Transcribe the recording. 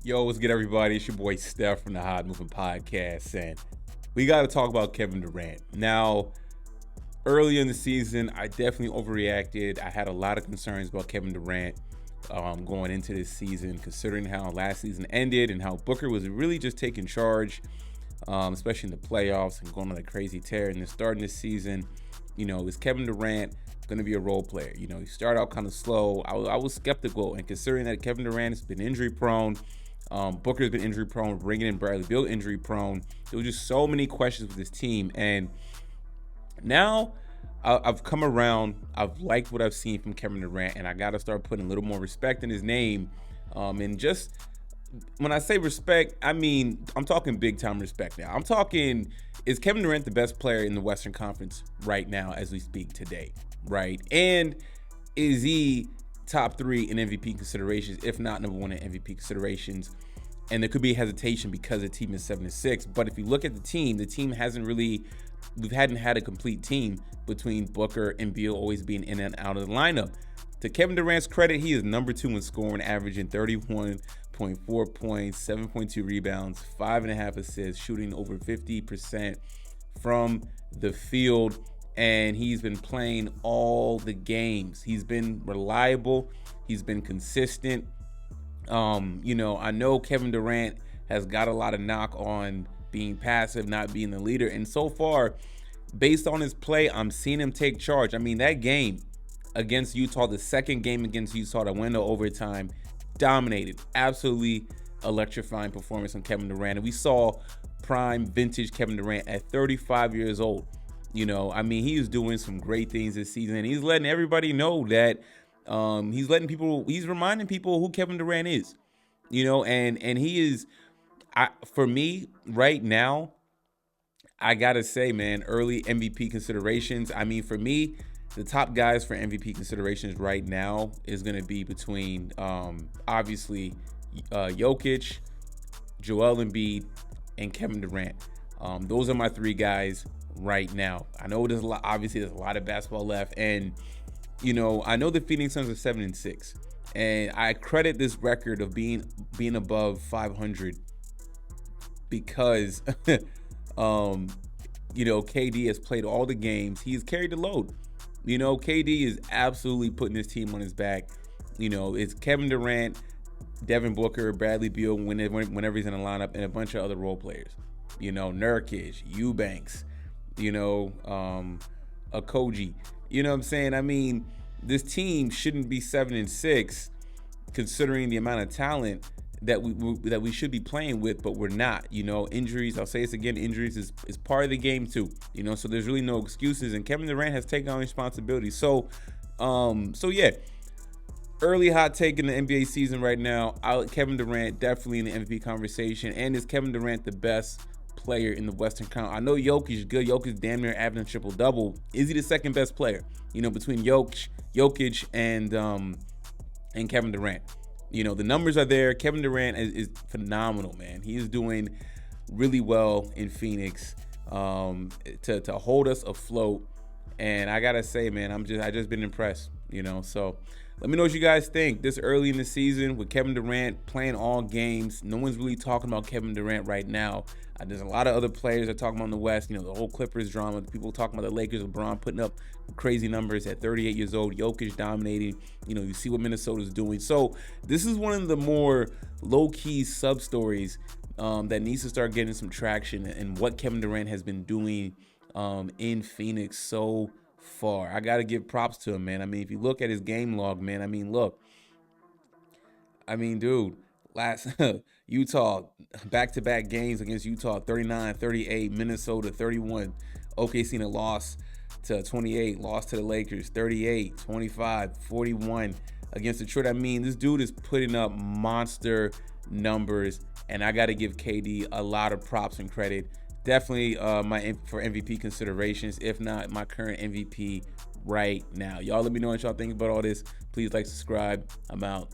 Yo, what's good, everybody? It's your boy Steph from the Hot Moving Podcast, and we got to talk about Kevin Durant. Now, early in the season, I definitely overreacted. I had a lot of concerns about Kevin Durant going into this season, considering how last season ended and how Booker was really just taking charge, especially in the playoffs and going on a crazy tear. And then starting this season, is Kevin Durant going to be a role player? He started out kind of slow. I was skeptical, and considering that Kevin Durant has been injury prone, Booker's been injury prone, bringing in Bradley Beal injury prone. There were just so many questions with this team, and now I've come around. I've liked what I've seen from Kevin Durant, and I got to start putting a little more respect in his name. And just when I say respect, I mean I'm talking big time respect now. I'm talking, is Kevin Durant the best player in the Western Conference right now as we speak today, right? And is he top 3 in MVP considerations, if not number 1 in MVP considerations? And there could be hesitation because the team is 7-6. But if you look at the team hasn't really, we hadn't had a complete team between Booker and Beal always being in and out of the lineup. To Kevin Durant's credit, he is number 2 in scoring, averaging 31.4 points, 7.2 rebounds, 5.5 assists, shooting over 50% from the field. And he's been playing all the games. He's been reliable. He's been consistent. I know Kevin Durant has got a lot of knock on being passive, not being the leader. And so far, based on his play, I'm seeing him take charge. I mean, that game against Utah, the second game against Utah, the window overtime, dominated. Absolutely electrifying performance from Kevin Durant. And we saw prime vintage Kevin Durant at 35 years old. He is doing some great things this season, and he's letting everybody know that he's reminding people who Kevin Durant is, and he is, for me right now, I gotta say, man, early MVP considerations. I mean, for me, the top guys for MVP considerations right now is going to be between, obviously, Jokic, Joel Embiid, and Kevin Durant. Those are my 3 guys right now. I know there's a lot of basketball left, and I know the Phoenix Suns are 7-6, and I credit this record of being above 500 because KD has played all the games. He's carried the load. KD is absolutely putting his team on his back. It's Kevin Durant, Devin Booker, Bradley Beal whenever he's in the lineup, and a bunch of other role players. Nurkic, Eubanks, Okogie. You know what I'm saying? I mean, this team shouldn't be 7-6 considering the amount of talent that we should be playing with, but we're not. Injuries, I'll say this again, injuries is part of the game too. So there's really no excuses, and Kevin Durant has taken on responsibility. So yeah. Early hot take in the NBA season right now. Kevin Durant definitely in the MVP conversation, and is Kevin Durant the best player in the Western Conference? I know Jokic is good. Jokic damn near averaging triple-double. Is he the second best player? Between Jokic and Kevin Durant. The numbers are there. Kevin Durant is phenomenal, man. He is doing really well in Phoenix to hold us afloat. And I gotta say, man, I just been impressed. So let me know what you guys think this early in the season with Kevin Durant playing all games. No one's really talking about Kevin Durant right now. There's a lot of other players that are talking about in the West. The whole Clippers drama. People talking about the Lakers, LeBron putting up crazy numbers at 38 years old. Jokic dominating. You see what Minnesota's doing. So this is one of the more low-key sub-stories that needs to start getting some traction, and what Kevin Durant has been doing in Phoenix so far. I got to give props to him, man. If you look at his game log, man, dude, last Utah, back-to-back games against Utah, 39-38, Minnesota, 31. OKC in a loss to 28, lost to the Lakers, 38, 25, 41 against Detroit. This dude is putting up monster numbers, and I got to give KD a lot of props and credit. Definitely for MVP considerations, if not my current MVP right now. Y'all let me know what y'all think about all this. Please like, subscribe. I'm out.